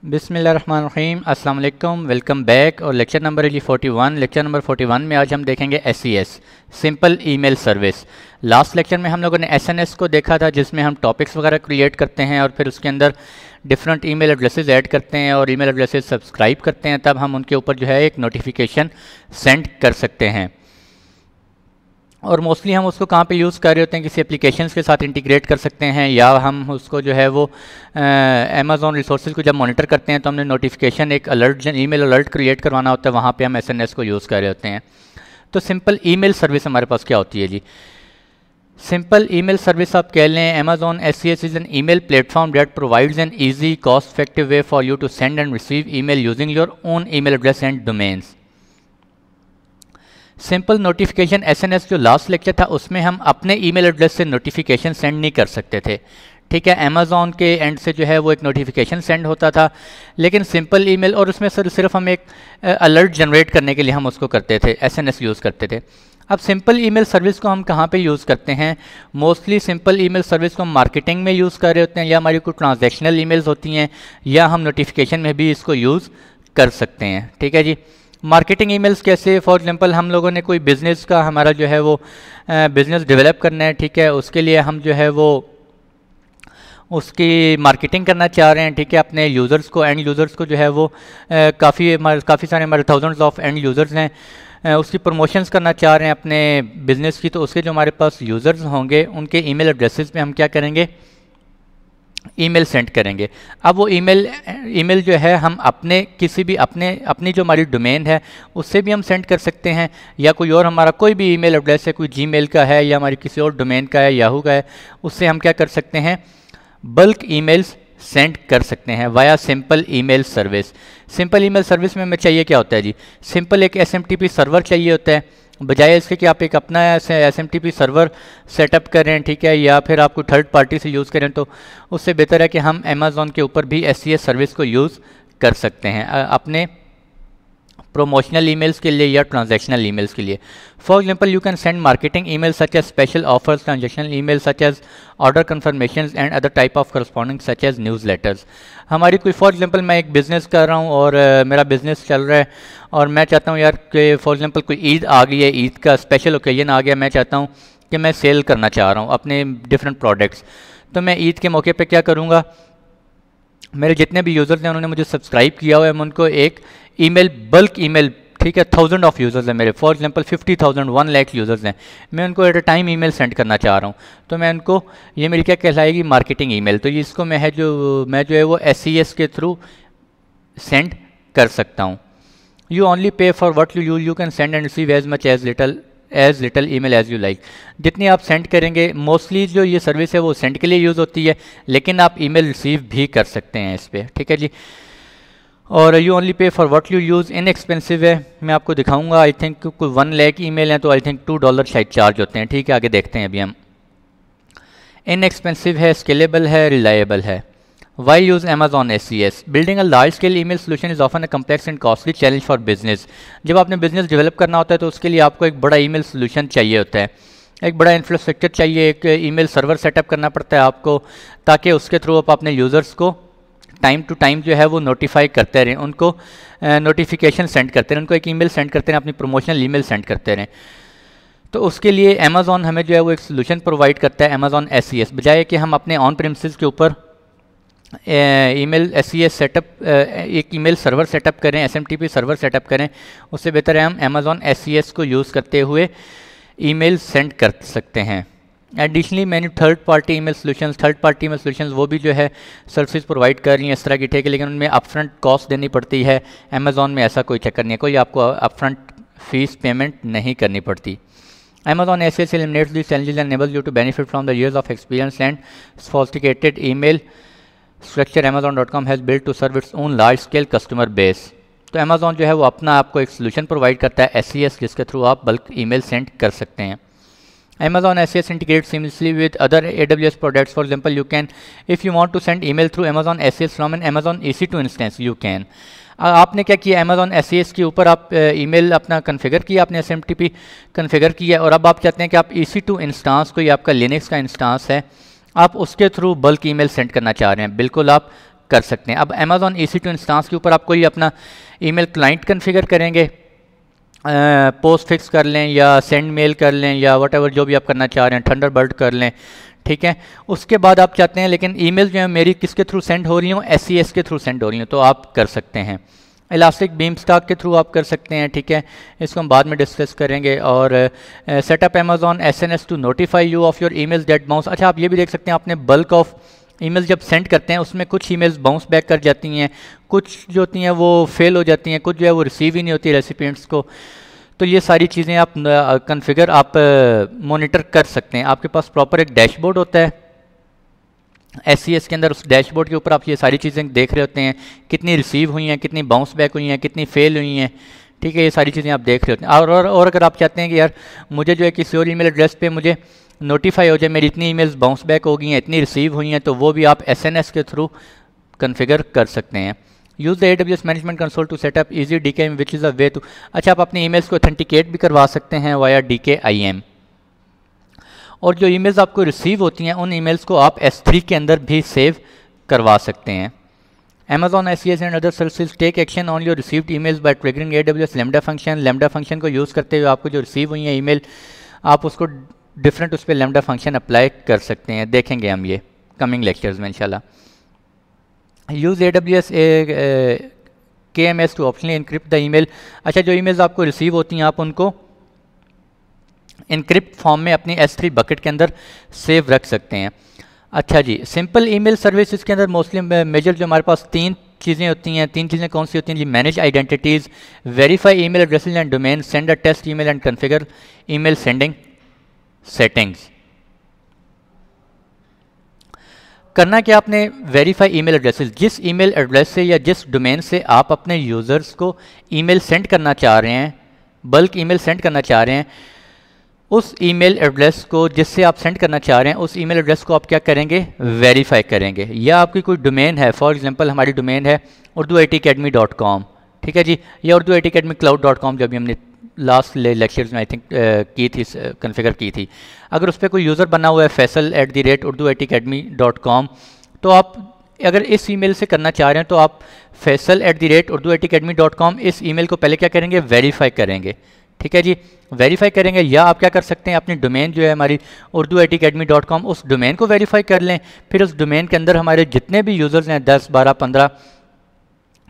बिस्मिल्लाहिर्रहमानिर्रहीम, अस्सलाम वालेकुम, वेलकम बैक। और लेक्चर नंबर है जी 41। लेक्चर नंबर 41 में आज हम देखेंगे SES, simple email service. Last lecture में हम लोगों ने SNS को देखा था, जिसमें हम टॉपिक्स वगैरह क्रिएट करते हैं और फिर उसके अंदर डिफरेंट ईमेल एड्रेसेस ऐड करते हैं और ईमेल एड्रेसेस सब्सक्राइब करते हैं, तब हम उनके ऊपर जो है एक नोटिफिकेशन सेंड कर सकते हैं। और मोस्टली हम उसको कहाँ पे यूज़ कर रहे होते हैं, किसी एप्लीकेशंस के साथ इंटीग्रेट कर सकते हैं, या हम उसको जो है वो अमेज़ॉन रिसोर्सेज को जब मॉनिटर करते हैं तो हमने नोटिफिकेशन एक अलर्ट ईमेल अलर्ट क्रिएट करवाना होता है, वहाँ पे हम SNS को यूज़ कर रहे होते हैं। तो सिंपल ईमेल सर्विस हमारे पास क्या होती है जी? सिंपल ईमेल सर्विस आप कह लें, Amazon SES is an email platform that provides an easy cost effective way for you to send and receive email using your own email address and domains. Simple notification SNS जो last lecture था उसमें हम अपने email address से notification send नहीं कर सकते थे, ठीक है। अमेज़ॉन के एंड से जो है वो एक नोटिफिकेशन सेंड होता था, लेकिन सिंपल ईमेल और उसमें सिर्फ हम एक अलर्ट जनरेट करने के लिए हम उसको करते थे, SNS यूज़ करते थे। अब सिंपल ईमेल सर्विस को हम कहाँ पे यूज़ करते हैं? मोस्टली सिंपल ईमेल सर्विस को हम मार्केटिंग में यूज़ कर रहे होते हैं, या हमारी कोई ट्रांजैक्शनल ईमेल्स होती हैं, या हम नोटिफिकेशन में भी इसको यूज़ कर सकते हैं, ठीक है जी। मार्केटिंग ईमेल्स कैसे? फॉर एग्जांपल हम लोगों ने कोई बिज़नेस का हमारा जो है वो बिज़नेस डेवलप करना है, ठीक है, उसके लिए हम जो है वो उसकी मार्केटिंग करना चाह रहे हैं, ठीक है, अपने यूज़र्स को, एंड यूज़र्स को जो है वो काफ़ी सारे हमारे थाउजेंड्स ऑफ एंड यूज़र्स हैं, उसकी प्रमोशंस करना चाह रहे हैं अपने बिज़नेस की। तो उसके जो हमारे पास यूज़र्स होंगे उनके ईमेल एड्रेसेस पे हम क्या करेंगे? ईमेल सेंड करेंगे। अब वो ईमेल जो है हम अपने किसी भी अपनी जो हमारी डोमेन है उससे भी हम सेंड कर सकते हैं, या कोई और हमारा कोई भी ईमेल एड्रेस है, कोई जीमेल का है या हमारी किसी और डोमेन का है, याहू का है, उससे हम क्या कर सकते हैं? बल्क ईमेल्स सेंड कर सकते हैं via simple email service. Simple email service में हमें चाहिए क्या होता है जी? सिंपल एक SMTP सर्वर चाहिए होता है, बजाय इसके कि आप एक अपना SMTP सर्वर सेटअप करें, ठीक है, या फिर आपको थर्ड पार्टी से यूज़ करें। तो उससे बेहतर है कि हम Amazon के ऊपर भी SES सर्विस को यूज़ कर सकते हैं अपने प्रोमोशनल ईमेल्स के लिए या ट्रांजैक्शनल ईमेल्स के लिए। For example you can send marketing emails such as special offers, transactional email such as order confirmations and other type of corresponding such as newsletters. हमारी कोई फॉर एग्जांपल मैं एक business कर रहा हूँ और मेरा बिज़नेस चल रहा है और मैं चाहता हूँ यार कि फॉर एग्जांपल कोई ईद आ गई है, ईद का स्पेशल ओकेजन आ गया, मैं चाहता हूँ कि मैं सेल करना चाह रहा हूँ अपने डिफरेंट प्रोडक्ट्स। तो मैं ईद के मौके पर क्या करूँगा? मेरे जितने भी यूज़र्स हैं उन्होंने मुझे सब्सक्राइब किया हुआ है, मैं उनको एक ईमेल बल्क ईमेल, ठीक है, 1000 ऑफ यूज़र्स हैं मेरे, फॉर एग्जांपल 50,000 1 लाख यूज़र्स हैं, मैं उनको at a time email send करना चाह रहा हूँ। तो मैं उनको, ये मेरी क्या कहलाएगी? Marketing email. तो इसको मैं जो है वो SES के थ्रू सेंड कर सकता हूँ। You only pay for what you can send and receive as much as little email as you like. जितनी आप सेंड करेंगे, मोस्टली जो ये सर्विस है वो सेंड के लिए यूज़ होती है, लेकिन आप ईमेल रिसीव भी कर सकते हैं इस पर, ठीक है जी। और you only pay for what you use, inexpensive है, मैं आपको दिखाऊंगा। आई थिंक कोई 1 लाख ईमेल है तो आई थिंक $2 शायद चार्ज होते हैं, ठीक है, आगे देखते हैं अभी हम। इनएक्सपेंसिव है, स्केलेबल है, रिलायबल है। Why use Amazon SES? Building a large scale email solution is often a complex and costly challenge for business. जब आपने बिजनेस डेवलप करना होता है तो उसके लिए आपको एक बड़ा ईमेल सोल्यूशन चाहिए होता है, एक बड़ा इंफ्रास्ट्रक्चर चाहिए, एक ईमेल सर्वर सेटअप करना पड़ता है आपको, ताकि उसके थ्रू आप अपने यूज़र्स को टाइम टू टाइम जो है वो नोटिफाई करते रहें, उनको नोटिफिकेशन सेंड करते रहें, उनको एक ईमेल सेंड करते रहें, अपनी प्रमोशनल ईमेल सेंड करते रहें। तो उसके लिए Amazon हमें जो है वो एक सोल्यूशन प्रोवाइड करता है, Amazon SES। बजाय कि हम अपने ऑन प्रीमिसेस के ऊपर ईमेल SES सेटअप, एक ईमेल सर्वर सेटअप करें, SMTP सर्वर सेटअप करें, उससे बेहतर है हम Amazon SES को यूज़ करते हुए ईमेल सेंड कर सकते हैं। एडिशनली मैंने थर्ड पार्टी ईमेल सोल्यूशंस वो भी जो है सर्विस प्रोवाइड कर रही हैं इस तरह की, ठीक है, लेकिन उनमें अपफ्रंट कॉस्ट देनी पड़ती है। Amazon में ऐसा कोई चक्कर नहीं है, कोई आपको अपफ्रंट फीस पेमेंट नहीं करनी पड़ती। Amazon SES eliminates these challenges and enables you to benefit from the years of experience and sophisticated email structure Amazon.com has built to serve its own large scale customer base। तो Amazon जो है वो अपना आपको एक solution provide करता है SES, जिसके थ्रू आप बल्क ईमेल सेंड कर सकते हैं। Amazon SES integrates seamlessly with other AWS products. For example, you can, if you want to send email through Amazon SES from an Amazon EC2 instance, you can। आपने क्या किया? Amazon SES के ऊपर आप email अपना configure किया, आपने SMTP configure किया, और अब आप चाहते हैं कि आप EC2 इंस्टांस, कोई आपका लिनक्स का इंस्टांस है, आप उसके थ्रू बल्क ईमेल सेंड करना चाह रहे हैं, बिल्कुल आप कर सकते हैं। अब अमेज़ॉन EC2 इंस्टांस के ऊपर आप कोई अपना ईमेल क्लाइंट कॉन्फ़िगर करेंगे, पोस्ट फिक्स कर लें या सेंड मेल कर लें या व्हाटएवर जो भी आप करना चाह रहे हैं, थंडरबर्ड कर लें, ठीक है। उसके बाद आप चाहते हैं लेकिन ईमेल जो है मेरी किसके थ्रू सेंड हो रही हूँ, SES के थ्रू सेंड हो रही हूँ, तो आप कर सकते हैं। इलास्टिक बीमस्टॉक के थ्रू आप कर सकते हैं, ठीक है, इसको हम बाद में डिस्कस करेंगे। और set up Amazon SNS to notify you of your emails that bounce. अच्छा, आप ये भी देख सकते हैं आपने बल्क ऑफ ईमेल जब सेंड करते हैं उसमें कुछ ईमेल्स बाउंस बैक कर जाती हैं, कुछ जो होती हैं वो फेल हो जाती हैं, कुछ जो है वो रिसीव ही नहीं होती रेसिपिएंट्स को। तो ये सारी चीज़ें आप कॉन्फ़िगर आप मॉनिटर कर सकते हैं। आपके पास प्रॉपर एक डैशबोर्ड होता है SES के अंदर, उस डैशबोर्ड के ऊपर आप ये सारी चीज़ें देख रहे होते हैं, कितनी रिसीव हुई हैं, कितनी बाउंस बैक हुई हैं, कितनी फेल हुई हैं, ठीक है, ये सारी चीज़ें आप देख रहे होते हैं। और अगर आप चाहते हैं कि यार मुझे जो है किसी और ईमेल एड्रेस पे मुझे नोटिफाई हो जाए मेरी इतनी ईमेल्स बाउंस बैक हो गई हैं, इतनी रिसीव हुई हैं, तो वो भी आप SNS के थ्रू कॉन्फ़िगर कर सकते हैं। Use the AWS management console to set up easy DKIM which is a way to. अच्छा, आप अपने ईमेल्स को ऑथेंटिकेट भी करवा सकते हैं वाया DKIM। और जो ईमेल्स आपको रिसीव होती हैं उन ईमेल्स को आप S3 के अंदर भी सेव करवा सकते हैं। Amazon SES and other services take action on your received emails by triggering AWS Lambda function. Lambda function को यूज़ करते हुए आपको जो रिसीव हुई है ईमेल, आप उसको डिफरेंट उस पर लैम्डा फंक्शन अप्लाई कर सकते हैं। देखेंगे हम ये कमिंग लेक्चर्स में इंशाल्लाह। Use AWS KMS to optionally encrypt the email. अच्छा, जो ईमेल्स आपको रिसीव होती हैं आप उनको इनक्रिप्ट फॉर्म में अपनी S3 बकेट के अंदर सेव रख सकते हैं। अच्छा जी, सिंपल ईमेल सर्विस के अंदर मोस्टली मेजर जो हमारे पास 3 चीज़ें होती हैं, 3 चीज़ें कौन सी होती हैं जी? Manage identities, verify email addresses and domain, send a test email and configure email sending settings. करना क्या आपने? वेरीफाई ईमेल एड्रेसेस, जिस ईमेल एड्रेस से या जिस डोमेन से आप अपने यूज़र्स को ईमेल सेंड करना चाह रहे हैं, बल्क ईमेल सेंड करना चाह रहे हैं, उस ईमेल एड्रेस को जिससे आप सेंड करना चाह रहे हैं उस ईमेल एड्रेस को आप क्या करेंगे? वेरीफाई करेंगे। या आपकी कोई डोमेन है, फॉर एग्जांपल हमारी डोमेन है urduitacademy.com, ठीक है जी, या urduitacademycloud.com जो भी हमने लास्ट लेक्चर्स में आई थिंक की थी, कॉन्फ़िगर की थी। अगर उस पर कोई यूज़र बना हुआ है faisal@urduitacademy.com, तो आप अगर इस ईमेल से करना चाह रहे हैं तो आप faisal@urduitacademy.com इस ईमेल को पहले क्या करेंगे? वेरीफाई करेंगे, ठीक है जी, वेरीफाई करेंगे। या आप क्या कर सकते हैं, अपनी डोमेन जो है हमारी urduitacademy.com, उस डोमेन को वेरीफाई कर लें, फिर उस डोमेन के अंदर हमारे जितने भी यूज़र्स हैं 10, 12, 15,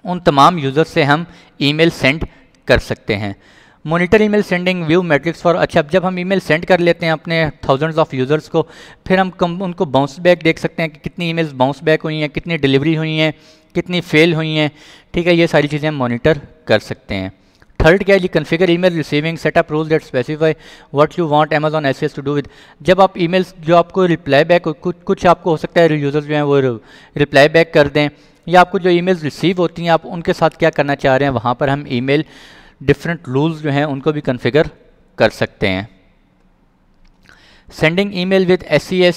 उन तमाम यूज़र्स से हम ईमेल सेंड कर सकते हैं। Monitor email sending, view matrix for. अच्छा, जब हम ईमेल सेंड कर लेते हैं अपने थाउजेंड्स ऑफ यूज़र्स को, फिर हम उनको बाउंस बैक देख सकते हैं कि कितनी ईमेल्स बाउंस बैक हुई हैं, कितनी डिलीवरी हुई हैं, कितनी फेल हुई हैं, ठीक है, ये सारी चीज़ें हम मॉनिटर कर सकते हैं। थर्ड क्या है जी? Configure email receiving, setup rules that specify what you want Amazon SES to do with. जब आप ईमेल्स जो आपको रिप्लाई बैक, कुछ आपको हो सकता है यूज़र्स जो हैं वो रिप्लाई बैक कर दें, या आपको जो ईमेल्स रिसीव होती हैं आप उनके साथ क्या करना चाह रहे हैं, वहाँ पर हम ईमेल डिफरेंट रूल्स जो हैं उनको भी कॉन्फ़िगर कर सकते हैं। Sending email with SES।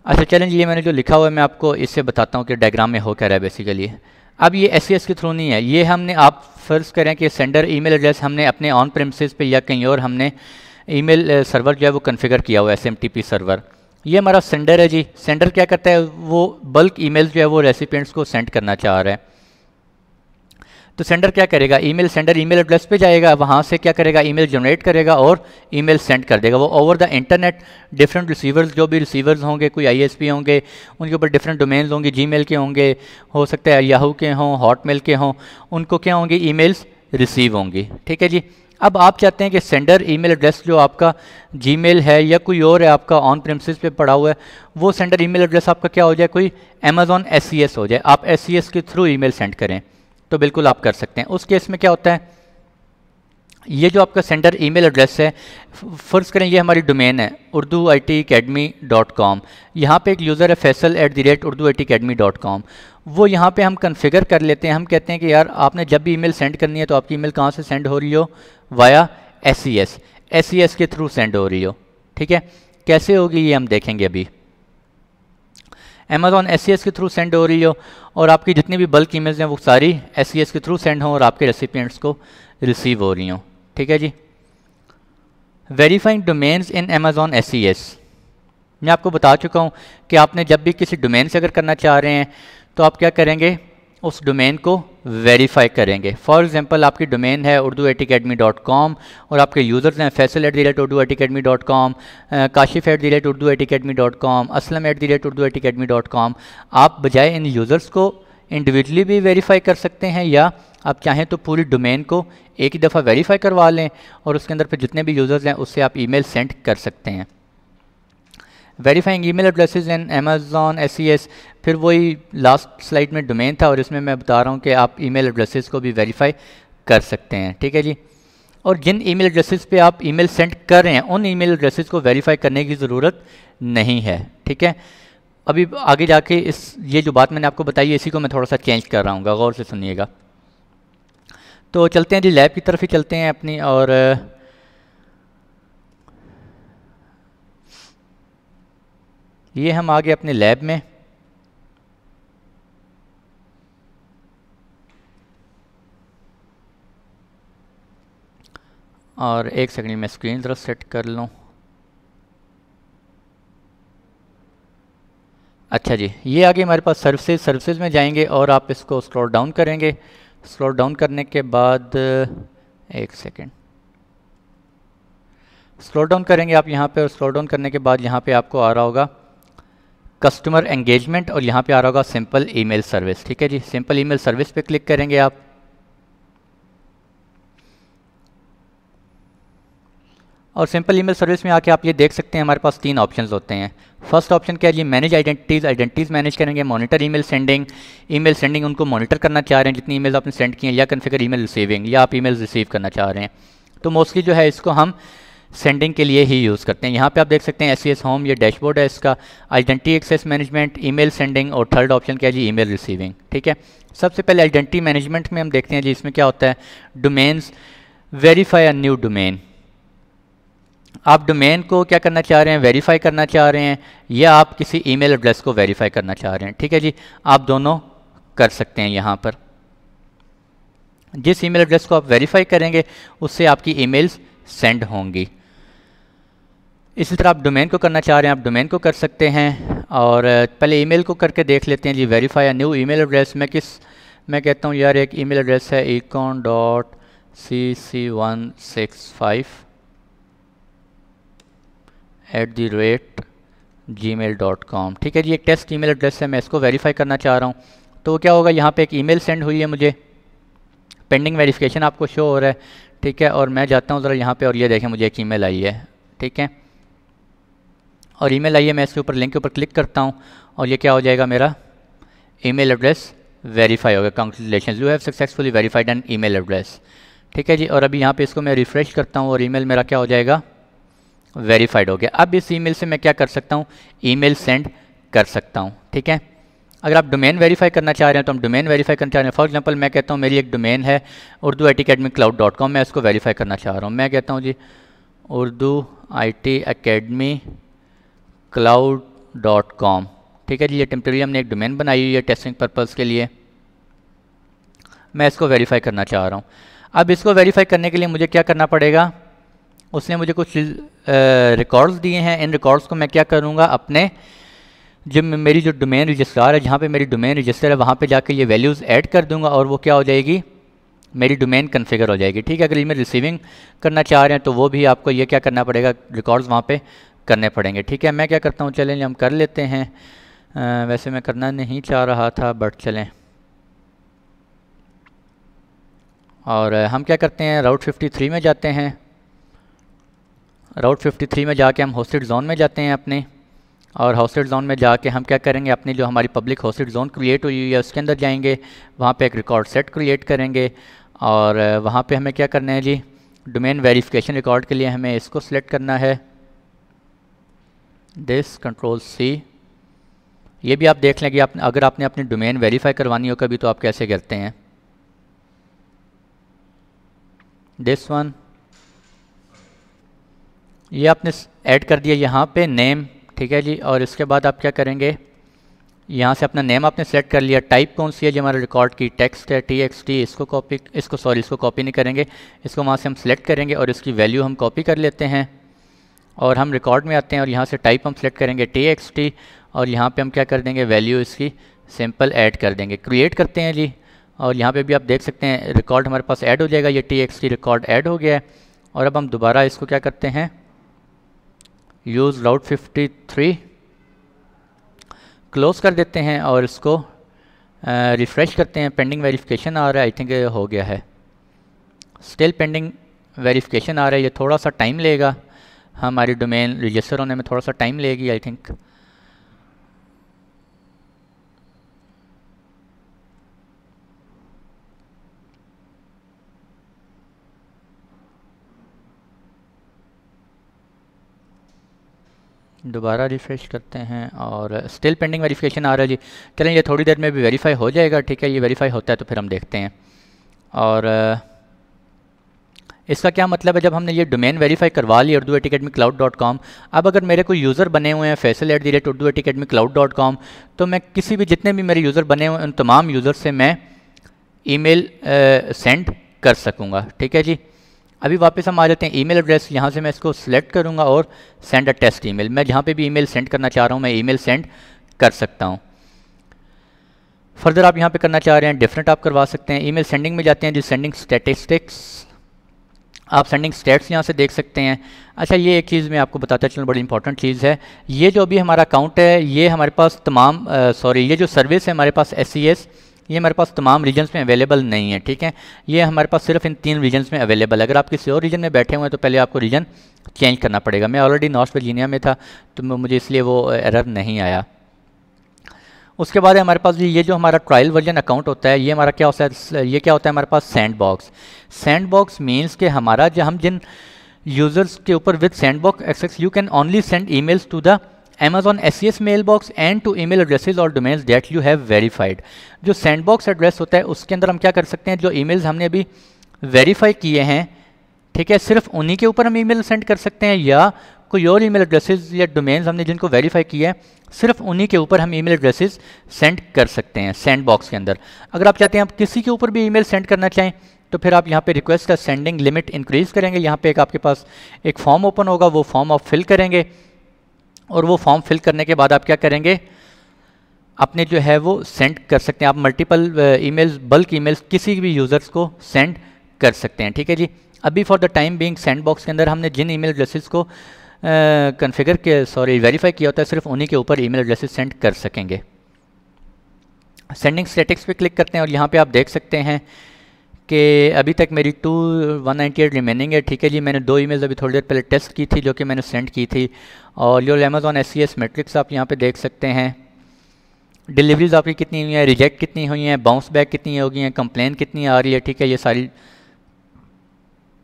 अच्छा चलें, ये मैंने जो लिखा हुआ है मैं आपको इससे बताता हूँ कि डायग्राम में हो क्या रहा है बेसिकली। अब ये SES के थ्रू नहीं है, ये हमने, आप फ़र्ज़ करें कि सेंडर ईमेल एड्रेस हमने अपने ऑन प्रेमिसेस पे या कहीं और हमने ईमेल सर्वर जो है वो कॉन्फ़िगर किया हुआ है, SMTP सर्वर। ये हमारा सेंडर है जी। सेंडर क्या करता है? वो बल्क ईमेल जो है वो रेसिपिएंट्स को सेंड करना चाह रहा है। तो सेंडर क्या करेगा? ईमेल सेंडर ईमेल एड्रेस पे जाएगा, वहाँ से क्या करेगा? ईमेल जनरेट करेगा और ईमेल सेंड कर देगा। वो over the internet different receivers, जो भी रिसीवर्स होंगे, कोई ISP होंगे, उनके ऊपर डिफरेंट डोमेन्स होंगे, जीमेल के होंगे, हो सकता है याहू के हों, हॉटमेल के हों, उनको क्या होंगे? ईमेल्स रिसीव होंगी, ठीक है जी। अब आप चाहते हैं कि सेंडर ईमेल एड्रेस जो आपका जीमेल है या कोई और है आपका ऑन प्रेमिसेस पे पड़ा हुआ है, वो सेंडर ईमेल एड्रेस आपका क्या हो जाए? कोई Amazon SES हो जाए, आप SES के थ्रू ईमेल सेंड करें, तो बिल्कुल आप कर सकते हैं। उस केस में क्या होता है, ये जो आपका सेंडर ईमेल एड्रेस है, फ़र्ज़ करें ये हमारी डोमेन है urduitacademy.com, यहाँ पे एक यूज़र है faisal@urduitacademy.com, वो यहाँ पे हम कॉन्फ़िगर कर लेते हैं। हम कहते हैं कि यार आपने जब भी ईमेल सेंड करनी है तो आपकी ईमेल कहाँ से सेंड हो रही हो? वाया SES के थ्रू सेंड हो रही हो, ठीक है। कैसे होगी ये हम देखेंगे अभी। Amazon SES के थ्रू सेंड हो रही हो और आपकी जितनी भी बल्क ईमेल्स हैं वो सारी SES के थ्रू सेंड हों और आपके रेसिपिएंट्स को रिसीव हो रही हों, ठीक है जी। Verifying domains in Amazon SES, मैं आपको बता चुका हूँ कि आपने जब भी किसी डोमेन से अगर करना चाह रहे हैं तो आप क्या करेंगे, उस डोमेन को वेरीफाई करेंगे। फॉर एग्जांपल आपकी डोमेन है urduacademy.com और आपके यूज़र्स हैं faisal@urduacademy.com, kashif@urduacademy.com, aslam@urduacademy.com। आप बजाय इन यूज़र्स को इंडिविजुअली भी वेरीफाई कर सकते हैं, या आप चाहें तो पूरी डोमेन को एक ही दफ़ा वेरीफाई करवा लें और उसके अंदर फिर जितने भी यूज़र्स हैं उससे आप ईमेल सेंड कर सकते हैं। वेरीफाइंग ईमेल एड्रेसेस इन अमेज़ॉन SES, फिर वही लास्ट स्लाइड में डोमेन था और इसमें मैं बता रहा हूँ कि आप ईमेल एड्रेसेस को भी वेरीफाई कर सकते हैं। ठीक है जी। और जिन ईमेल एड्रेसेस पे आप ईमेल सेंड कर रहे हैं उन ईमेल एड्रेसेस को वेरीफाई करने की ज़रूरत नहीं है। ठीक है। अभी आगे जाके ये जो बात मैंने आपको बताई है इसी को मैं थोड़ा सा चेंज कर रहा हूँ, गौर से सुनिएगा। तो चलते हैं जी, लैब की तरफ ही चलते हैं अपनी। और ये हम आ गए अपने लैब में। और एक सेकंड में स्क्रीन ज़रा सेट कर लूँ। अच्छा जी, ये आगे हमारे पास सर्विसेज में जाएंगे और आप इसको स्क्रॉल डाउन करेंगे। स्क्रॉल डाउन करने के बाद एक सेकंड स्क्रॉल डाउन करेंगे आप यहाँ पे, और स्क्रॉल डाउन करने के बाद यहाँ पे आपको आ रहा होगा कस्टमर एंगेजमेंट और यहाँ पे आ रहा होगा सिंपल ईमेल सर्विस। ठीक है जी, सिंपल ईमेल सर्विस पे क्लिक करेंगे आप। और सिंपल ईमेल सर्विस में आके आप ये देख सकते हैं हमारे पास 3 ऑप्शंस होते हैं। फर्स्ट ऑप्शन क्या है जी, मैनेज आइडेंटिटीज़ मैनेज करेंगे। मॉनिटर ईमेल सेंडिंग उनको मॉनिटर करना चाह रहे हैं जितनी ईमेल आपने सेंड किए हैं, या कन्फिगर ईमेल रिसीविंग, या आप ईमेल रिसीव करना चाह रहे हैं। तो मोस्टली जो है इसको हम सेंडिंग के लिए ही यूज़ करते हैं। यहाँ पे आप देख सकते हैं SES होम, ये डैशबोर्ड है इसका, identity access management, email sending, और थर्ड ऑप्शन क्या है जी, ईमेल रिसीविंग। ठीक है। सबसे पहले आइडेंटिटी मैनेजमेंट में हम देखते हैं जी, इसमें क्या होता है, domains, verify a new domain. आप डोमेन को क्या करना चाह रहे हैं, वेरीफाई करना चाह रहे हैं, या आप किसी ईमेल एड्रेस को वेरीफाई करना चाह रहे हैं। ठीक है जी, आप दोनों कर सकते हैं। यहाँ पर जिस ईमेल एड्रेस को आप वेरीफाई करेंगे उससे आपकी ईमेल्स सेंड होंगी। इसी तरह आप डोमेन को करना चाह रहे हैं, आप डोमेन को कर सकते हैं। और पहले ईमेल को करके देख लेते हैं जी, verify a new email address. मैं कहता हूँ यार एक ईमेल एड्रेस है econ.cc165@gmail.com। ठीक है जी, एक टेस्ट ईमेल एड्रेस है, मैं इसको वेरीफाई करना चाह रहा हूँ। तो क्या होगा, यहाँ पे एक ईमेल सेंड हुई है मुझे, पेंडिंग वेरिफिकेशन आपको शो हो रहा है। ठीक है। और मैं जाता हूँ ज़रा यहाँ पे और ये देखें मुझे एक ईमेल आई है। ठीक है। और ईमेल आई है, मैं इसके ऊपर लिंक के ऊपर क्लिक करता हूँ और ये क्या हो जाएगा, मेरा ईमेल एड्रेस वेरीफाई होगा। Congratulations, you have successfully verified an email address. ठीक है जी। और अभी यहाँ पे इसको मैं रिफ़्रेश करता हूँ और ईमेल मेरा क्या हो जाएगा, वेरीफाइड हो गया। अब इस ईमेल से मैं क्या कर सकता हूँ, ईमेल सेंड कर सकता हूँ। ठीक है। अगर आप डोमेन वेरीफाई करना चाह रहे हैं तो हम डोमेन वेरीफाई करना चाह रहे हैं। फॉर एग्जांपल मैं कहता हूँ मेरी एक डोमेन है urduitacademycloud.com, मैं इसको वेरीफाई करना चाह रहा हूँ। मैं कहता हूँ जी urduitacademycloud.com। ठीक है जी, ये टेम्परेरी हमने एक डोमेन बनाई हुई है टेस्टिंग पर्पज़ के लिए। मैं इसको वेरीफाई करना चाह रहा हूँ। अब इसको वेरीफाई करने के लिए मुझे क्या करना पड़ेगा, उसने मुझे कुछ रिकॉर्ड्स दिए हैं। इन रिकॉर्ड्स को मैं क्या करूँगा, अपने जब मेरी जो डोमेन रजिस्ट्रार है, जहाँ पे मेरी डोमेन रजिस्टर है, वहाँ पे जाके ये वैल्यूज़ ऐड कर दूंगा और वो क्या हो जाएगी, मेरी डोमेन कन्फिगर हो जाएगी। ठीक है। अगर ईमेल रिसीविंग करना चाह रहे हैं तो वो भी आपको ये क्या करना पड़ेगा, रिकॉर्ड्स वहाँ पे करने पड़ेंगे। ठीक है। मैं क्या करता हूँ, चलें हम कर लेते हैं। वैसे मैं करना नहीं चाह रहा था बट चलें। और हम क्या करते हैं, राउट 53 में जाते हैं। राउट 53 में जाके हम होस्टेड जोन में जाते हैं अपने, और होस्टेड जोन में जाके हम क्या करेंगे, अपनी जो हमारी पब्लिक होस्टेड जोन क्रिएट हुई है उसके अंदर जाएंगे, वहाँ पे एक रिकॉर्ड सेट क्रिएट करेंगे। और वहाँ पे हमें क्या करना है जी, डोमेन वेरिफिकेशन रिकॉर्ड के लिए हमें इसको सिलेक्ट करना है, दिस Ctrl+C। ये भी आप देख लें कि अगर आपने अपनी डोमेन वेरीफाई करवानी हो कभी तो आप कैसे करते हैं। दिस वन, ये आपने ऐड कर दिया यहाँ पे नेम। ठीक है जी। और इसके बाद आप क्या करेंगे, यहाँ से अपना नेम आपने सेलेक्ट कर लिया। टाइप कौन सी है जो हमारे रिकॉर्ड की, टेक्स्ट है, TXT। इसको कॉपी नहीं करेंगे, इसको वहाँ से हम सेलेक्ट करेंगे और इसकी वैल्यू हम कॉपी कर लेते हैं। और हम रिकॉर्ड में आते हैं और यहाँ से टाइप हम सेलेक्ट करेंगे TXT, और यहाँ पे हम क्या कर देंगे, वैल्यू इसकी सिंपल ऐड कर देंगे, क्रिएट करते हैं जी। और यहाँ पे भी आप देख सकते हैं रिकॉर्ड हमारे पास ऐड हो जाएगा, ये txt रिकॉर्ड ऐड हो गया है। और अब हम दोबारा इसको क्या करते हैं, यूज़ राउट 53 क्लोज़ कर देते हैं और इसको रिफ़्रेश करते हैं। पेंडिंग वेरिफिकेशन आ रहा है, आई थिंक हो गया है। स्टिल पेंडिंग वेरिफिकेशन आ रहा है, ये थोड़ा सा टाइम लेगा, हमारी डोमेन रजिस्टर होने में थोड़ा सा टाइम लेगी आई थिंक। दोबारा रिफ़्रेश करते हैं और स्टिल पेंडिंग वेरिफिकेशन आ रहा है जी। चलें ये थोड़ी देर में भी वेरीफाई हो जाएगा, ठीक है। ये वेरीफाई होता है तो फिर हम देखते हैं। और इसका क्या मतलब है, जब हमने ये डोमेन वेरीफाई करवा ली urduacademycloud.com, अब अगर मेरे कोई यूज़र बने हुए हैं faisal@urduacademycloud.com, तो मैं किसी भी जितने भी मेरे यूज़र बने हुए हैं उन तमाम यूज़र से मैं ईमेल सेंड कर सकूँगा, ठीक है जी। अभी वापस हम आ जाते हैं ईमेल एड्रेस, यहाँ से मैं इसको सिलेक्ट करूँगा और सेंड अ टेस्ट ईमेल। मैं जहाँ पे भी ईमेल सेंड करना चाह रहा हूँ मैं ईमेल सेंड कर सकता हूँ। फर्दर आप यहाँ पे करना चाह रहे हैं डिफरेंट आप करवा सकते हैं। ईमेल सेंडिंग में जाते हैं जी, सेंडिंग स्टैटिस्टिक्स, आप सेंडिंग स्टैट्स यहाँ से देख सकते हैं। अच्छा ये एक चीज़ मैं आपको बताता चलूँ, बड़ी इंपॉर्टेंट चीज़ है। ये जो अभी हमारा अकाउंट है ये हमारे पास तमाम ये जो सर्विस है हमारे पास SES, ये हमारे पास तमाम रीजन्स में अवेलेबल नहीं है, ठीक है। ये हमारे पास सिर्फ इन 3 रीजन्स में अवेलेबल है। अगर आप किसी और रीजन में बैठे हुए हैं तो पहले आपको रीजन चेंज करना पड़ेगा। मैं ऑलरेडी नॉर्थ वर्जीनिया में था तो मुझे इसलिए वो एरर नहीं आया। उसके बाद हमारे पास ये जो हमारा ट्रायल वर्जन अकाउंट होता है, ये हमारा क्या होता है, ये क्या होता है हमारे पास सैंडबॉक्स। सैंडबॉक्स मीन्स कि हमारा जो हम जिन यूज़र्स के ऊपर with sandbox access you can only send emails to the Amazon SES mailbox and to email addresses or domains that you have verified। जो सैंडबॉक्स एड्रेस होता है उसके अंदर हम क्या कर सकते हैं, जो ईमेल्स हमने अभी वेरीफाई किए हैं, ठीक है, सिर्फ उन्हीं के ऊपर हम ईमेल सेंड कर सकते हैं, या कोई और ईमेल एड्रेसेस या डोमेन्स हमने जिनको वेरीफाई किया है सिर्फ उन्हीं के ऊपर हम ईमेल एड्रेसेस सेंड कर सकते हैं सैंडबॉक्स के अंदर। अगर आप चाहते हैं आप किसी के ऊपर भी ईमेल सेंड करना चाहें तो फिर आप यहाँ पे रिक्वेस्ट सेंडिंग लिमिट इंक्रीज़ करेंगे। यहाँ पे एक आपके पास एक फॉर्म ओपन होगा, वो फॉर्म आप फिल करेंगे और वो फॉर्म फिल करने के बाद आप क्या करेंगे, अपने जो है वो सेंड कर सकते हैं। आप मल्टीपल ईमेल्स, बल्क ईमेल्स किसी भी यूज़र्स को सेंड कर सकते हैं, ठीक है जी। अभी for the time being sandbox के अंदर हमने जिन ईमेल एड्रेसेस को कॉन्फ़िगर के वेरीफाई किया होता है सिर्फ उन्हीं के ऊपर ईमेल एड्रेसेस सेंड कर सकेंगे। सेंडिंग स्टैटिक्स पे क्लिक करते हैं और यहाँ पे आप देख सकते हैं कि अभी तक मेरी 198 रिमेनिंग है, ठीक है जी। मैंने 2 ईमेल्स अभी थोड़ी देर पहले टेस्ट की थी जो कि मैंने सेंड की थी। और योर Amazon SES मैट्रिक्स आप यहाँ पे देख सकते हैं। डिलीवरीज आपकी कितनी हुई हैं, रिजेक्ट कितनी हुई हैं, बाउंस बैक कितनी हो गई हैं, कंप्लेन कितनी आ रही है, ठीक है। ये सारी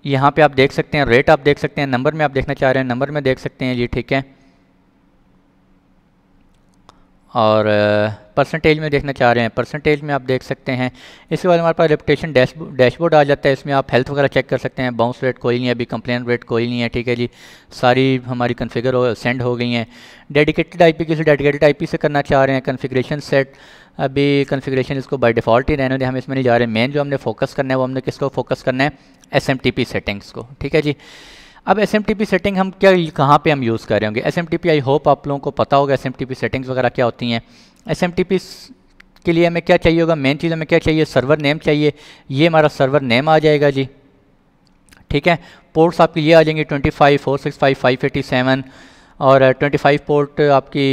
यहाँ पे आप देख सकते हैं। रेट आप देख सकते हैं, नंबर में आप देखना चाह रहे हैं नंबर में देख सकते हैं जी, ठीक है। और परसेंटेज में देखना चाह रहे हैं परसेंटेज में आप देख सकते हैं। इसके बाद हमारे पास रेपुटेशन डैशबोर्ड आ जाता है, इसमें आप हेल्थ वगैरह चेक कर सकते हैं। बाउंस रेट कोई नहीं है अभी, कंप्लेन रेट कोई नहीं है, ठीक है जी। सारी हमारी कॉन्फ़िगर सेंड हो गई हैं। डेडिकेटेड आईपी किसी डेडिकेटेड आईपी से करना चाह रहे हैं। कॉन्फ़िगरेशन सेट, अभी कॉन्फ़िगरेशन इसको बाय डिफ़ॉल्ट ही रहने दें, हम इसमें नहीं जा रहे। मेन जो हमने फोकस करना है वो हमने किसको फोकस करना है, SMTP सेटिंग्स को, ठीक है जी। अब SMTP सेटिंग हम कहाँ पे हम यूज़ कर रहे होंगे। SMTP आई होप आप लोगों को पता होगा SMTP सेटिंग्स वगैरह क्या होती हैं। SMTP के लिए हमें क्या चाहिए होगा, मेन चीज़ हमें क्या चाहिए, सर्वर नेम चाहिए। ये हमारा सर्वर नेम आ जाएगा जी, ठीक है। पोर्ट्स आपकी ये आ जाएंगे 25, 465, 587 और 25 पोर्ट आपकी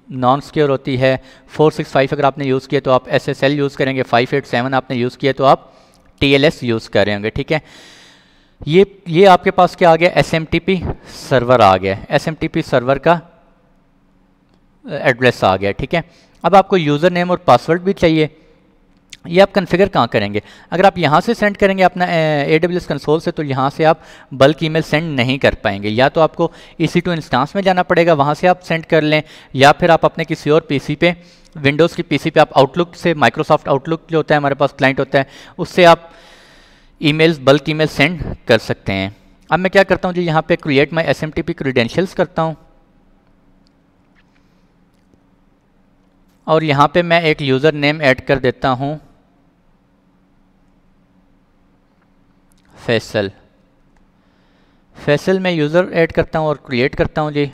नॉन सिक्योर होती है। 465 अगर आपने यूज़ किया तो आप SSL यूज़ करेंगे, 587 आपने यूज़ किया तो आप TLS यूज़ कर रहे होंगे, ठीक है। ये आपके पास क्या आ गया, SMTP सर्वर आ गया, SMTP सर्वर का एड्रेस आ गया, ठीक है। अब आपको यूज़र नेम और पासवर्ड भी चाहिए। ये आप कॉन्फ़िगर कहाँ करेंगे, अगर आप यहाँ से सेंड करेंगे अपना AWS कंसोल से तो यहाँ से आप बल्क ईमेल सेंड नहीं कर पाएंगे। या तो आपको EC2 इंस्टांस में जाना पड़ेगा, वहाँ से आप सेंड कर लें, या फिर आप अपने किसी और PC पे, विंडोज़ की PC पे आप आउटलुक से, माइक्रोसॉफ्ट आउटलुक जो होता है हमारे पास क्लाइंट होता है, उससे आप ईमेल्स, बल्क ईमेल सेंड कर सकते हैं। अब मैं क्या करता हूँ जी, यहाँ पे क्रिएट माई SMTP क्रीडेंशियल्स करता हूँ और यहाँ पे मैं एक यूज़र नेम ऐड कर देता हूँ फैसल। फैसल में यूज़र ऐड करता हूँ और क्रिएट करता हूँ जी।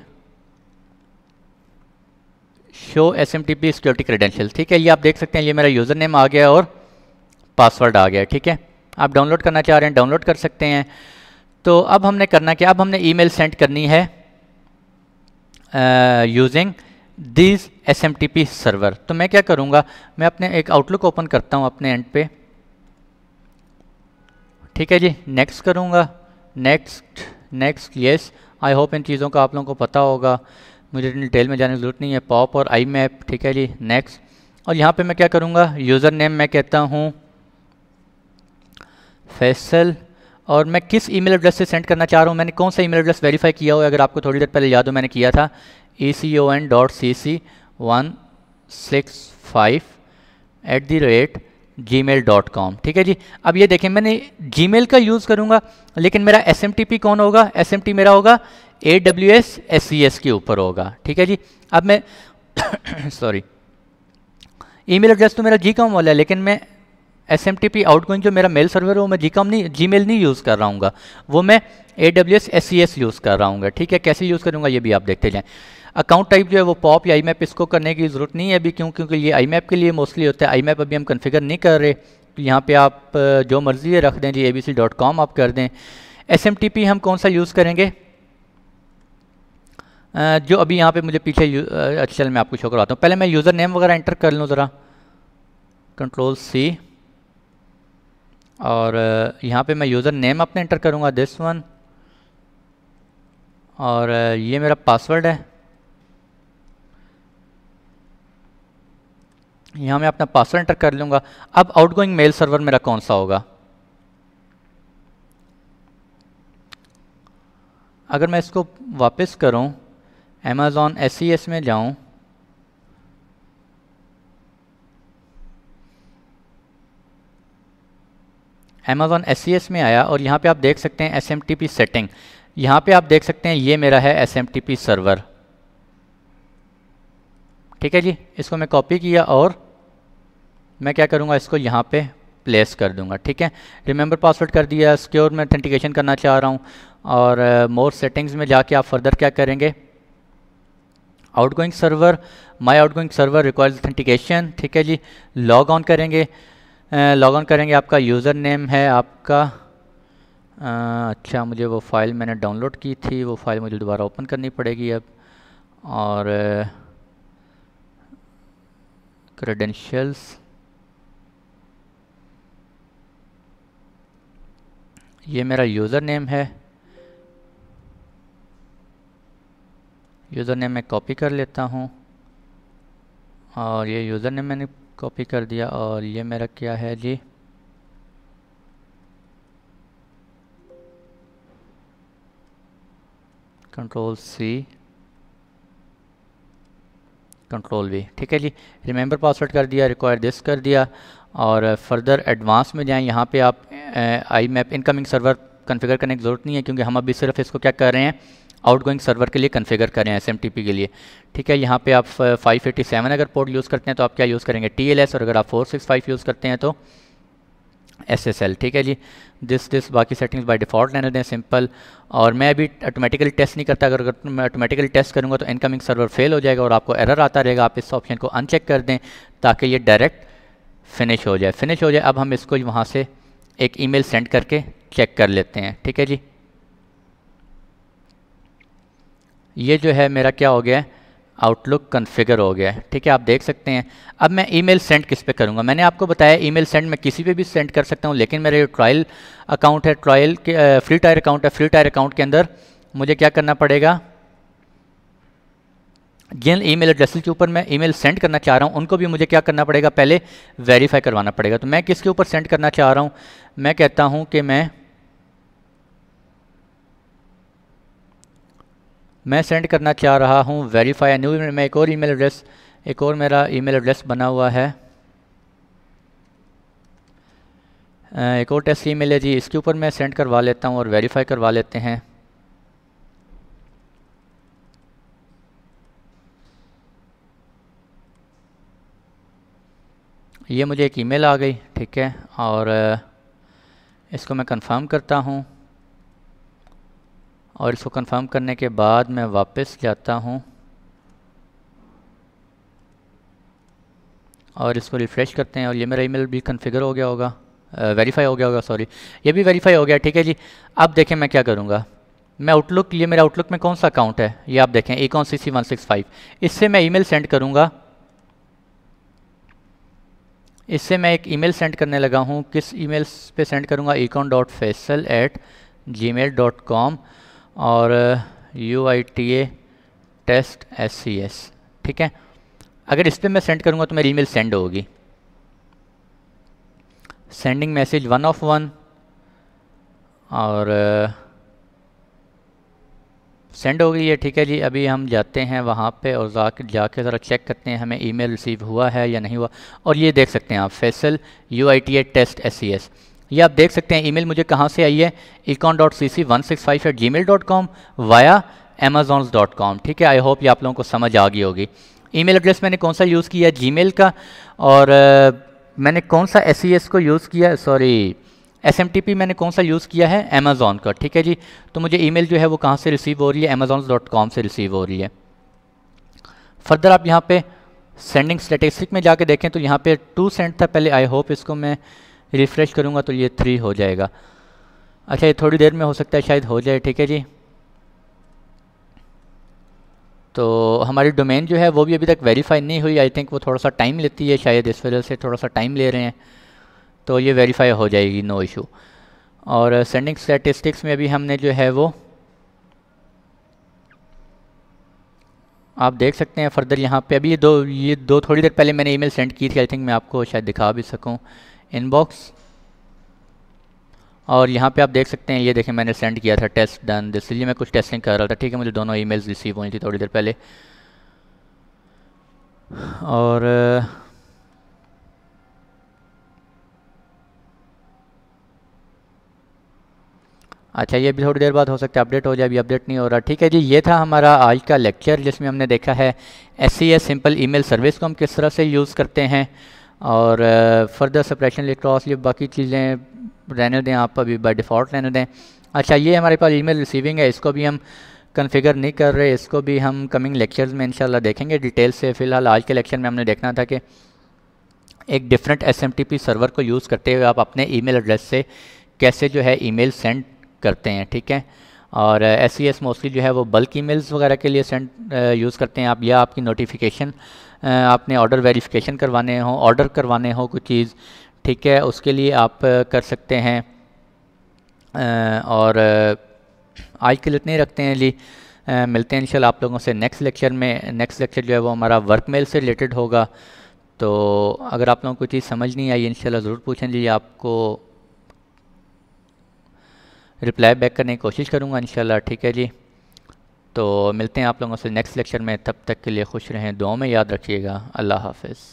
Show SMTP security credential. ठीक है, ये आप देख सकते हैं, ये मेरा यूज़र नेम आ गया और पासवर्ड आ गया। ठीक है, आप डाउनलोड करना चाह रहे हैं डाउनलोड कर सकते हैं। तो अब हमने करना क्या, अब हमने ईमेल सेंड करनी है यूजिंग दिस SMTP सर्वर। तो मैं क्या करूँगा, मैं अपने एक आउटलुक ओपन करता हूँ अपने एंड पे। ठीक है जी, नेक्स्ट करूँगा, नेक्स्ट येस। आई होप इन चीज़ों का आप लोगों को पता होगा, मुझे डिटेल में जाने की ज़रूरत नहीं है। पॉप और IMAP, ठीक है जी, नेक्स्ट। और यहाँ पे मैं क्या करूँगा, यूज़र नेम मैं कहता हूँ फैसल, और मैं किस ईमेल एड्रेस से सेंड करना चाह रहा हूँ, मैंने कौन सा ईमेल एड्रेस वेरीफाई किया हुआ है, अगर आपको थोड़ी देर पहले याद हो मैंने किया था econ.cc165@gmail.com। ठीक है जी, अब ये देखें मैंने Gmail का यूज़ करूँगा, लेकिन मेरा SMTP कौन होगा, SMTP मेरा होगा AWS SES के ऊपर होगा। ठीक है जी, अब मैं सॉरी, ईमेल एड्रेस तो मेरा Gcom वाला है, लेकिन मैं SMTP आउटगोइंग जो मेरा मेल सर्वर है वो मैं Gmail नहीं यूज़ कर रहा हूँ, वो मैं AWS SES यूज़ कर रहा हूँ। ठीक है, कैसे यूज़ करूँगा ये भी आप देखते जाएँ। अकाउंट टाइप जो है वो पॉप या IMAP, इसको करने की ज़रूरत नहीं है अभी, क्योंकि ये IMAP के लिए मोस्टली होता है। IMAP अभी हम कन्फिगर नहीं कर रहे, तो यहाँ पे आप जो मर्ज़ी है रख दें जी, abc.com आप कर दें। SMTP हम कौन सा यूज़ करेंगे, जो अभी यहाँ पे मुझे पीछे अच्छा चल मैं आपको शो करवाता हूँ। पहले मैं यूज़र नेम वगैरह एंटर कर लूँ ज़रा, Ctrl+C, और यहाँ पे मैं यूज़र नेम अपने एंटर करूँगा दिस वन, और ये मेरा पासवर्ड है, यहाँ मैं अपना पासवर्ड एंटर कर लूँगा। अब आउटगोइंग मेल सर्वर मेरा कौन सा होगा, अगर मैं इसको वापस करूँ Amazon SES में जाऊँ, Amazon SES में आया और यहाँ पे आप देख सकते हैं SMTP सेटिंग, यहाँ पे आप देख सकते हैं ये मेरा है SMTP सर्वर। ठीक है जी, इसको मैं कॉपी किया और मैं क्या करूँगा, इसको यहाँ पे प्लेस कर दूँगा। ठीक है, रिमेंबर पासवर्ड कर दिया, सिक्योर में ऑथेंटिकेशन करना चाह रहा हूँ, और मोर सेटिंग्स में जाके आप फर्दर क्या करेंगे, आउटगोइंग सर्वर, माई आउटगोइंग सर्वर रिक्वायर्स ऑथेंटिकेशन। ठीक है जी, लॉग ऑन करेंगे, आपका यूज़र नेम है आपका, अच्छा मुझे वो फ़ाइल मैंने डाउनलोड की थी, वो फ़ाइल मुझे दोबारा ओपन करनी पड़ेगी अब, और क्रेडेंशियल्स, ये मेरा यूज़र नेम है, यूज़र नेम मैं कॉपी कर लेता हूँ, और ये यूज़र नेम मैंने कॉपी कर दिया, और ये मेरा क्या है जी, Ctrl+C, Ctrl+V। ठीक है जी, रिमेंबर पासवर्ड कर दिया, रिक्वायर दिस कर दिया, और फर्दर एडवांस में जाएं, यहाँ पे आप IMAP इनकमिंग सर्वर कॉन्फ़िगर करने की ज़रूरत नहीं है, क्योंकि हम अभी सिर्फ इसको क्या कर रहे हैं, आउटगोइंग सर्वर के लिए कॉन्फ़िगर कर रहे हैं, SMTP के लिए। ठीक है, यहाँ पे आप 587 अगर पोर्ट यूज़ करते हैं तो आप क्या यूज़ करेंगे, TLS, और अगर आप 465 यूज़ करते हैं तो SSL। ठीक है जी, दिस बाकी सेटिंग्स बाय डिफ़ॉल्ट रहने दें सिंपल, और मैं अभी ऑटोमेटिकली टेस्ट नहीं करता, अगर मैं ऑटोमेटिकली टेस्ट करूँगा तो इनकमिंग सर्वर फेल हो जाएगा और आपको एरर आता रहेगा। आप इस ऑप्शन को अनचेक कर दें ताकि ये डायरेक्ट फिनिश हो जाए। अब हम इसको वहाँ से एक ईमेल सेंड करके चेक कर लेते हैं। ठीक है जी, ये जो है मेरा क्या हो गया है, आउटलुक कॉन्फ़िगर हो गया है। ठीक है, आप देख सकते हैं। अब मैं ईमेल सेंड किस पे करूँगा, मैंने आपको बताया ईमेल सेंड मैं किसी पे भी सेंड कर सकता हूँ, लेकिन मेरा जो ट्रायल अकाउंट है, ट्रायल के फ्री टायर अकाउंट है, फ्री टायर अकाउंट के अंदर मुझे क्या करना पड़ेगा, जिन ईमेल एड्रेस के ऊपर मैं ईमेल सेंड करना चाह रहा हूँ उनको भी मुझे क्या करना पड़ेगा, पहले वेरीफाई करवाना पड़ेगा। तो मैं किसके ऊपर सेंड करना चाह रहा हूँ, मैं कहता हूँ कि मैं सेंड करना चाह रहा हूँ वेरीफाई न्यू, मैं एक और मेरा ईमेल एड्रेस बना हुआ है, एक और टेस्ट ईमेल है जी, इसके ऊपर मैं सेंड करवा लेता हूँ और वेरीफाई करवा लेते हैं। ये मुझे एक ईमेल आ गई। ठीक है, और इसको मैं कंफर्म करता हूँ, और इसको कंफर्म करने के बाद मैं वापस जाता हूँ और इसको रिफ़्रेश करते हैं और ये मेरा ईमेल भी कन्फिगर हो गया होगा, वेरीफाई हो गया होगा, सॉरी, ये भी वेरीफाई हो गया। ठीक है जी। अब देखें मैं क्या करूँगा, मैं आउटलुक, ये मेरा आउटलुक में कौन सा अकाउंट है, ये आप देखें econ cc165, इससे मैं ईमेल सेंड करूँगा। इससे मैं एक ईमेल सेंड करने लगा हूँ। किस ईमेल पे सेंड करूँगा, econ.faisal@gmail.com और UITA टेस्ट SCS। ठीक है, अगर इस पर मैं सेंड करूँगा तो मेरी ईमेल सेंड होगी। सेंडिंग मैसेज 1 of 1 और सेंड हो गई है। ठीक है जी। अभी हम जाते हैं वहाँ पे और जाके ज़रा चेक करते हैं हमें ईमेल रिसीव हुआ है या नहीं हुआ। और ये देख सकते हैं आप, फैसल UITA टेस्ट SCS, ये आप देख सकते हैं ईमेल मुझे कहाँ से आई है, econ.cc165@gmail.com वाया amazons.com। ठीक है, आई होप ये आप लोगों को समझ आ गई होगी। ईमेल एड्रेस मैंने कौन सा यूज़ किया है, जीमेल का, और मैंने कौन सा SCS को यूज़ किया, सॉरी SMTP मैंने कौन सा यूज़ किया है, अमेज़ॉन का। ठीक है जी। तो मुझे ईमेल जो है वो कहाँ से रिसीव हो रही है, amazons.com से रिसीव हो रही है। फर्दर आप यहाँ पे सेंडिंग स्टैटिस्टिक में जाके देखें तो यहाँ पे 2 सेंड था पहले, आई होप इसको मैं रिफ़्रेश करूँगा तो ये 3 हो जाएगा। अच्छा, ये थोड़ी देर में हो सकता है शायद हो जाए। ठीक है जी। तो हमारी डोमेन जो है वो भी अभी तक वेरीफाई नहीं हुई, आई थिंक वो थोड़ा सा टाइम लेती है, शायद इस वजह से थोड़ा सा टाइम ले रहे हैं, तो ये वेरीफाई हो जाएगी, नो इशू। और सेंडिंग स्टैटिस्टिक्स में भी हमने जो है वो आप देख सकते हैं फर्दर यहाँ पे अभी ये दो थोड़ी देर पहले मैंने ईमेल सेंड की थी, आई थिंक मैं आपको शायद दिखा भी सकूँ, इनबॉक्स। और यहाँ पे आप देख सकते हैं, ये देखें मैंने सेंड किया था टेस्ट डन, इसलिए मैं कुछ टेस्टिंग कर रहा था। ठीक है, मुझे दोनों ईमेल्स रिसीव हुई थी थोड़ी देर पहले। और अच्छा, ये भी थोड़ी देर बाद हो सकता है अपडेट हो जाए, अभी अपडेट नहीं हो रहा। ठीक है जी। ये था हमारा आज का लेक्चर जिसमें हमने देखा है SCS सिंपल ईमेल सर्विस को हम किस तरह से यूज़ करते हैं, और फर्दर सेपरेशन लिक्रॉस, ये बाकी चीज़ें रहने दें, आप अभी बाय डिफ़ॉल्ट रहने दें। अच्छा, ये हमारे पास ईमेल रिसीविंग है, इसको भी हम कन्फिगर नहीं कर रहे, इसको भी हम कमिंग लेक्चर्स में इंशाल्लाह देखेंगे डिटेल से। फ़िलहाल आज के लेक्चर में हमने देखना था कि एक डिफरेंट SMTP सर्वर को यूज़ करते हुए आप अपने ईमेल एड्रेस से कैसे जो है ईमेल सेंड करते हैं। ठीक है, और SCS मोस्टली जो है वो बल्क ईमेल्स वगैरह के लिए सेंड यूज़ करते हैं आप, या आपकी नोटिफिकेशन आपने ऑर्डर वेरिफिकेशन करवाने हो, ऑर्डर करवाने हो कुछ चीज़, ठीक है, उसके लिए आप कर सकते हैं। और आज के लिए इतने ही रखते हैं जी। मिलते हैं इंशाल्लाह आप लोगों से नेक्स्ट लेक्चर में। नेक्स्ट लेक्चर जो है वो हमारा वर्क मेल से रिलेटेड होगा। तो अगर आप लोगों को कोई चीज़ समझ नहीं आई इंशाल्लाह ज़रूर पूछें जी, आपको रिप्लाई बैक करने की कोशिश करूँगा इंशाल्लाह। ठीक है जी। तो मिलते हैं आप लोगों से नेक्स्ट लेक्चर में, तब तक के लिए खुश रहें, दुआओं में याद रखिएगा। अल्लाह हाफ़िज़।